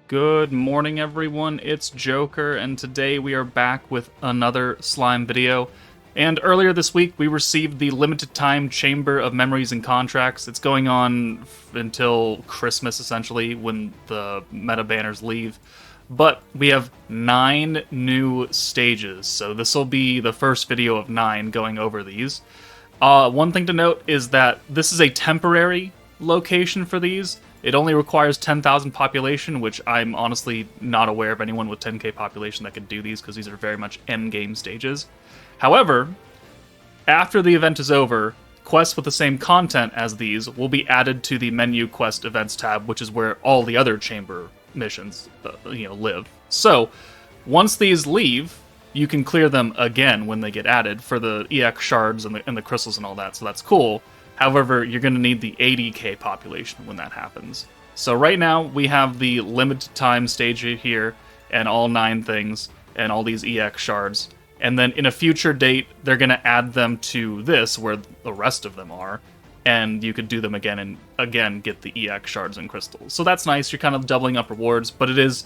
Good morning, everyone. It's Joker, and today we are back with another slime video. And earlier this week, we received the limited time Chamber of Memories and Contracts. It's going on until Christmas, essentially, when the meta banners leave. But we have 9 new stages, so this will be the first video of 9 going over these. One thing to note is that this is a temporary location for these. It only requires 10,000 population, which I'm honestly not aware of anyone with 10k population that could do these, because these are very much endgame stages. However, after the event is over, quests with the same content as these will be added to the menu quest events tab, which is where all the other chamber missions live. So, once these leave, you can clear them again when they get added for the EX shards and the crystals and all that, so that's cool. However, you're going to need the 80k population when that happens. So right now, we have the limited time stage here, and all 9 things, and all these EX shards. And then in a future date, they're going to add them to this, where the rest of them are, and you could do them again and again get the EX shards and crystals. So that's nice, you're kind of doubling up rewards, but it is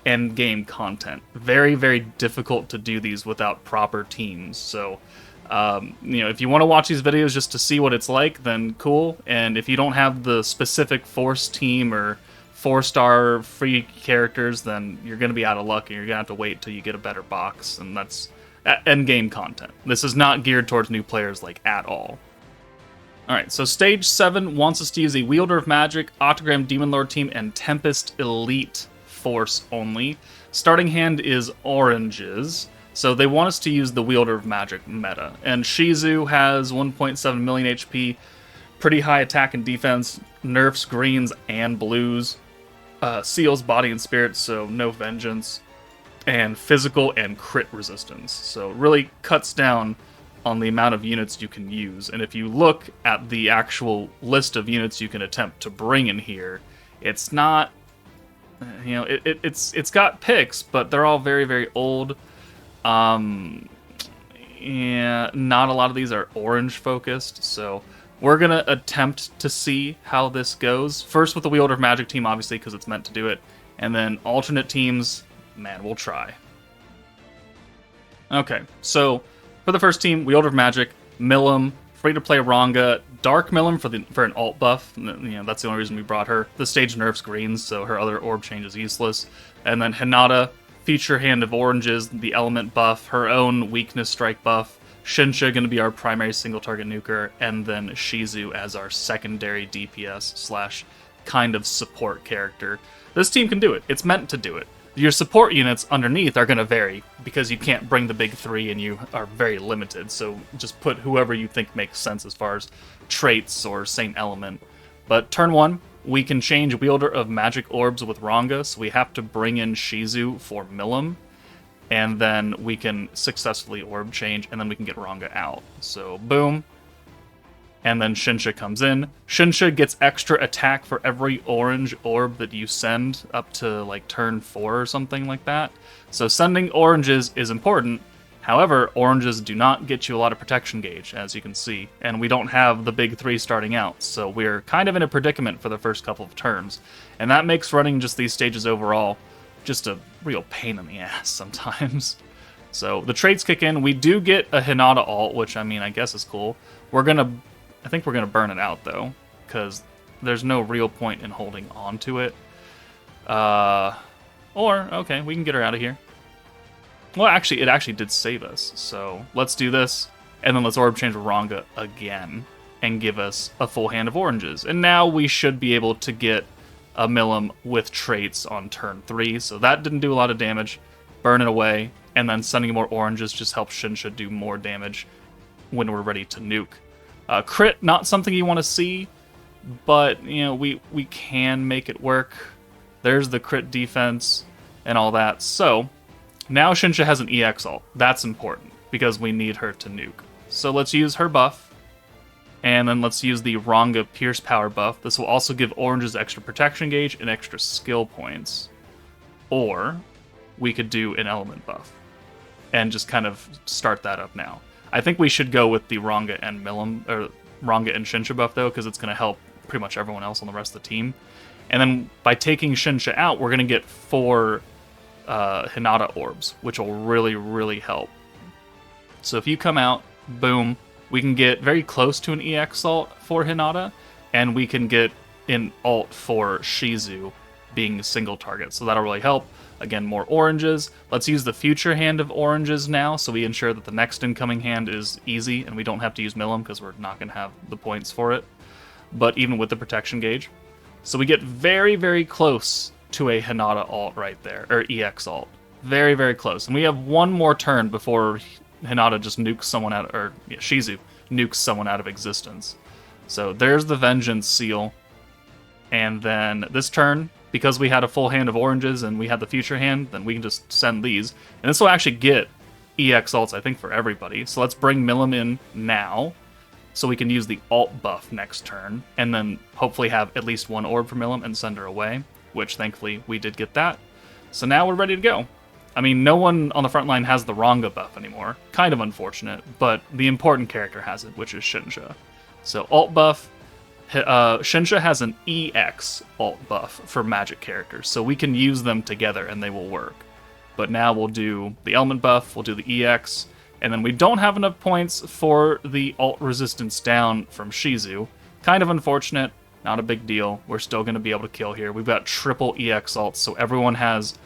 end game content. Very, very difficult to do these without proper teams, so... if you want to watch these videos just to see what it's like, then cool. And if you don't have the specific Force team or 4-star free characters, then you're going to be out of luck and you're going to have to wait till you get a better box. And that's endgame content. This is not geared towards new players, like, at all. Alright, so Stage 7 wants us to use a Wielder of Magic, Octagram Demon Lord team, and Tempest Elite Force only. Starting hand is oranges. So they want us to use the Wielder of Magic meta. And Shizu has 1.7 million HP, pretty high attack and defense, nerfs greens and blues, seals body and spirit, so no vengeance, and physical and crit resistance. So it really cuts down on the amount of units you can use. And if you look at the actual list of units you can attempt to bring in here, it's not, it's got picks, but they're all very, very old. Yeah, not a lot of these are orange focused, so we're gonna attempt to see how this goes. First with the Wielder of Magic team, obviously, because it's meant to do it, and then alternate teams, man, we'll try. Okay, so for the first team, Wielder of Magic, Milim, free-to-play Ranga, Dark Milim for an alt buff. That's the only reason we brought her. The stage nerfs greens, so her other orb change is useless. And then Hinata, feature hand of oranges, the element buff, her own weakness strike buff, Shinsha going to be our primary single target nuker, and then Shizu as our secondary DPS slash kind of support character. This team can do it. It's meant to do it. Your support units underneath are going to vary because you can't bring the big 3 and you are very limited, so just put whoever you think makes sense as far as traits or same element. But turn 1, we can change Wielder of Magic orbs with Ranga, so we have to bring in Shizu for Milim, and then we can successfully orb change, and then we can get Ranga out. So, boom. And then Shinsha comes in. Shinsha gets extra attack for every orange orb that you send up to, like, turn 4 or something like that. So sending oranges is important. However, oranges do not get you a lot of protection gauge, as you can see, and we don't have the big 3 starting out, so we're kind of in a predicament for the first couple of turns. And that makes running just these stages overall just a real pain in the ass sometimes. So the traits kick in. We do get a Hinata alt, which, I mean, I guess is cool. I think we're gonna burn it out, though, because there's no real point in holding on to it. Okay, we can get her out of here. Well, actually, it actually did save us, so let's do this, and then let's orb change with Ranga again, and give us a full hand of oranges. And now we should be able to get a Milim with traits on turn 3, so that didn't do a lot of damage. Burn it away, and then sending more oranges just helps Shinsha do more damage when we're ready to nuke. Crit, not something you want to see, but, we can make it work. There's the crit defense and all that, so... now Shinsha has an EX ult. That's important, because we need her to nuke. So let's use her buff, and then let's use the Ranga Pierce Power buff. This will also give oranges extra protection gauge and extra skill points. Or we could do an element buff, and just kind of start that up now. I think we should go with the Ranga and Milim, or Ranga and Shinsha buff, though, because it's going to help pretty much everyone else on the rest of the team. And then by taking Shinsha out, we're going to get 4 Hinata orbs, which will really, really help. So if you come out, boom, we can get very close to an EX ult for Hinata, and we can get an ult for Shizu being single target. So that'll really help. Again, more oranges. Let's use the future hand of oranges now, so we ensure that the next incoming hand is easy, and we don't have to use Milim, because we're not going to have the points for it. But even with the protection gauge. So we get very, very close to a Hinata ult right there, or EX ult. Very, very close. And we have one more turn before Hinata just nukes someone out, or Shizu nukes someone out of existence. So there's the Vengeance Seal. And then this turn, because we had a full hand of oranges and we had the future hand, then we can just send these. And this will actually get EX ults, I think, for everybody. So let's bring Milim in now, so we can use the alt buff next turn, and then hopefully have at least one orb for Milim and send her away, which thankfully we did get that. So now we're ready to go. I mean, no one on the front line has the Ranga buff anymore. Kind of unfortunate, but the important character has it, which is Shinsha. So alt buff, Shinsha has an EX alt buff for magic characters, so we can use them together and they will work. But now we'll do the element buff, we'll do the EX, and then we don't have enough points for the alt resistance down from Shizu. Kind of unfortunate, not a big deal. We're still going to be able to kill here. We've got triple EX ults, so everyone has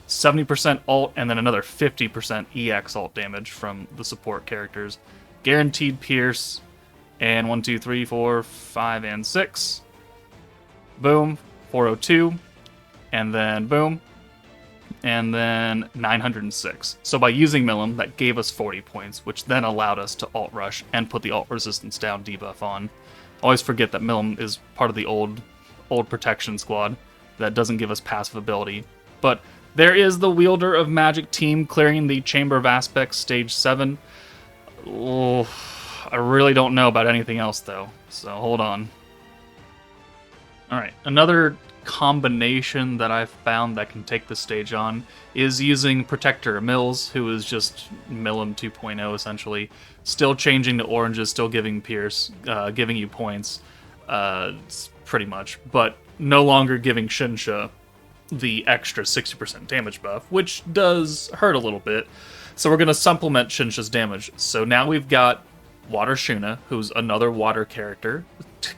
70% alt and then another 50% EX alt damage from the support characters. Guaranteed Pierce, and 1, 2, 3, 4, 5, and 6. Boom, 402, and then boom, and then 906. So by using Milim, that gave us 40 points, which then allowed us to alt rush and put the alt resistance down debuff on. Always forget that Milim is part of the old protection squad that doesn't give us passive ability. But there is the Wielder of Magic team clearing the Chamber of Aspects stage 7. Oh, I really don't know about anything else though, so hold on. Alright, another combination that I've found that can take the stage on is using Protector Emils, who is just Milim 2.0 essentially. Still changing to oranges, still giving Pierce, giving you points, pretty much, but no longer giving Shinsha the extra 60% damage buff, which does hurt a little bit. So we're going to supplement Shinsha's damage. So now we've got Water Shuna, who's another water character,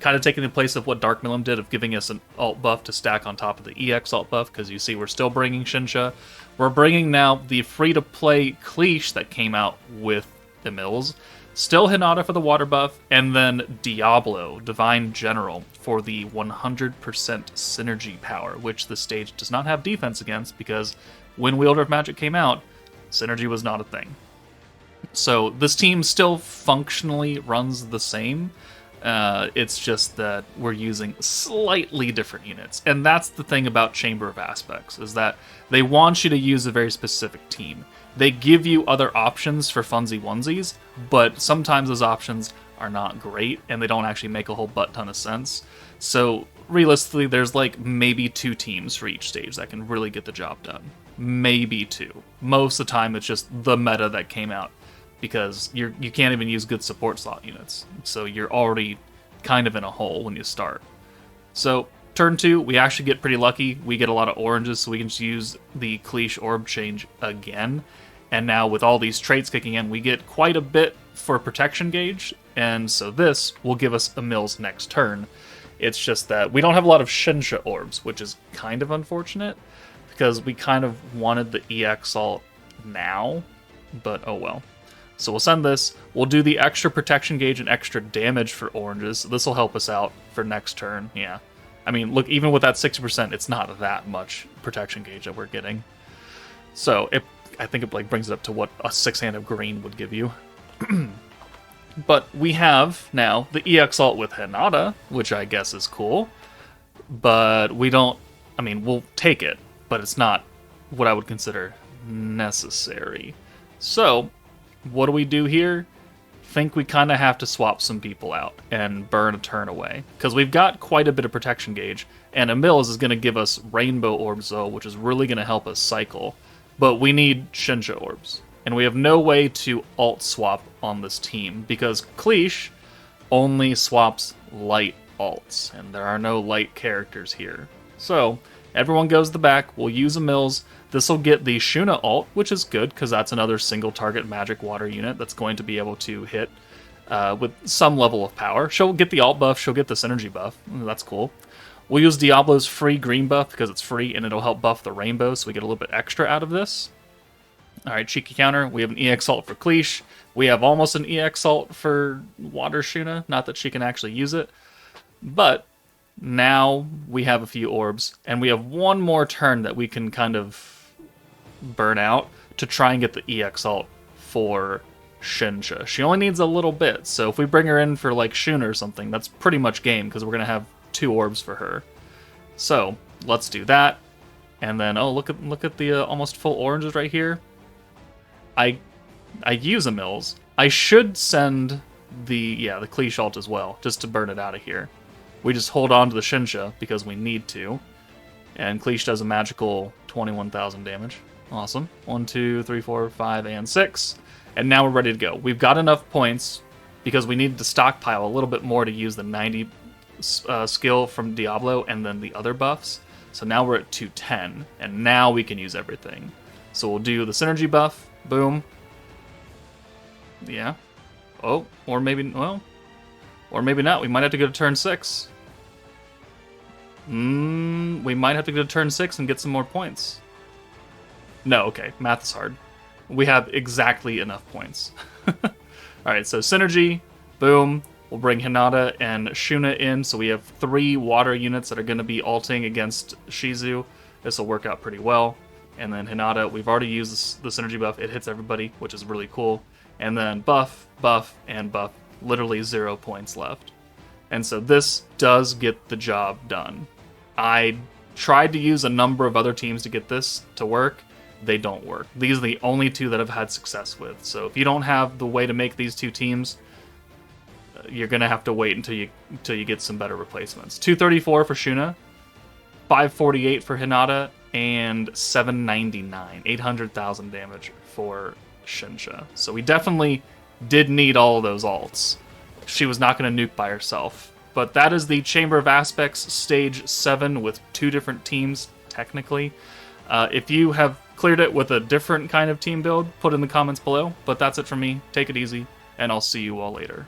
kind of taking the place of what Dark Milim did of giving us an alt buff to stack on top of the EX alt buff, because you see we're still bringing Shinsha. We're bringing now the free-to-play Cleash that came out with Emils, still Hinata for the water buff, and then Diablo, Divine General, for the 100% synergy power, which the stage does not have defense against, because when Wielder of Magic came out, synergy was not a thing. So this team still functionally runs the same. It's just that we're using slightly different units. And that's the thing about Chamber of Aspects, is that they want you to use a very specific team. They give you other options for funsy onesies, but sometimes those options are not great, and they don't actually make a whole butt ton of sense. So realistically, there's like maybe 2 teams for each stage that can really get the job done. Maybe 2. Most of the time, it's just the meta that came out, because you can't even use good support slot units. So you're already kind of in a hole when you start. So turn 2, we actually get pretty lucky. We get a lot of oranges, so we can just use the Cleash Orb change again. And now with all these traits kicking in, we get quite a bit for protection gauge, and so this will give us Emils next turn. It's just that we don't have a lot of Shinsha orbs, which is kind of unfortunate, because we kind of wanted the EX ult now, but oh well. So we'll send this, we'll do the extra protection gauge and extra damage for oranges, so this will help us out for next turn, yeah. I mean, look, even with that 60%, it's not that much protection gauge that we're getting. So I think it like brings it up to what a 6-hand of green would give you. But we have now the EX ult with Hinata, which I guess is cool. But we don't, I mean, we'll take it, but it's not what I would consider necessary. So, what do we do here? Think we kind of have to swap some people out and burn a turn away, because we've got quite a bit of protection gauge, and Emils is going to give us Rainbow Orbs, though, which is really going to help us cycle. But we need Shinsha Orbs, and we have no way to alt swap on this team, because Cleash only swaps light alts, and there are no light characters here. So, everyone goes to the back. We'll use Emils. This will get the Shuna ult, which is good, because that's another single target magic water unit that's going to be able to hit with some level of power. She'll get the alt buff, she'll get the synergy buff. That's cool. We'll use Diablo's free green buff, because it's free, and it'll help buff the rainbow, so we get a little bit extra out of this. Alright, cheeky counter. We have an EX ult for Cleash. We have almost an EX ult for Water Shuna. Not that she can actually use it. But now we have a few orbs, and we have one more turn that we can kind of burn out to try and get the EX ult for Shinsha. She only needs a little bit, so if we bring her in for like Shuna or something, that's pretty much game, because we're going to have 2 orbs for her. So, let's do that. And then, oh, look at the almost full oranges right here. I use Emils. I should send the Cleash ult as well, just to burn it out of here. We just hold on to the Shinsha because we need to. And Cleash does a magical 21,000 damage. Awesome. 1, 2, 3, 4, 5, and 6. And now we're ready to go. We've got enough points because we needed to stockpile a little bit more to use the 90 skill from Diablo and then the other buffs. So now we're at 210, and now we can use everything. So we'll do the synergy buff. Boom. Yeah. Oh, or maybe, well, or maybe not. We might have to go to turn 6. We might have to go to turn 6 and get some more points. No, okay. Math is hard. We have exactly enough points. Alright, so synergy. Boom. We'll bring Hinata and Shuna in, so we have 3 water units that are going to be ulting against Shizu. This will work out pretty well. And then Hinata, we've already used the synergy buff. It hits everybody, which is really cool. And then buff, buff, and buff. Literally 0 points left. And so this does get the job done. I tried to use a number of other teams to get this to work. They don't work. These are the only 2 that I've had success with. So if you don't have the way to make these 2 teams, you're going to have to wait until you get some better replacements. 234 for Shuna, 548 for Hinata, and 799, 800,000 damage for Shinsha. So we definitely did need all of those alts. She was not going to nuke by herself. But that is the Chamber of Aspects Stage 7 with 2 different teams, technically. If you have cleared it with a different kind of team build, put in the comments below. But that's it from me. Take it easy, and I'll see you all later.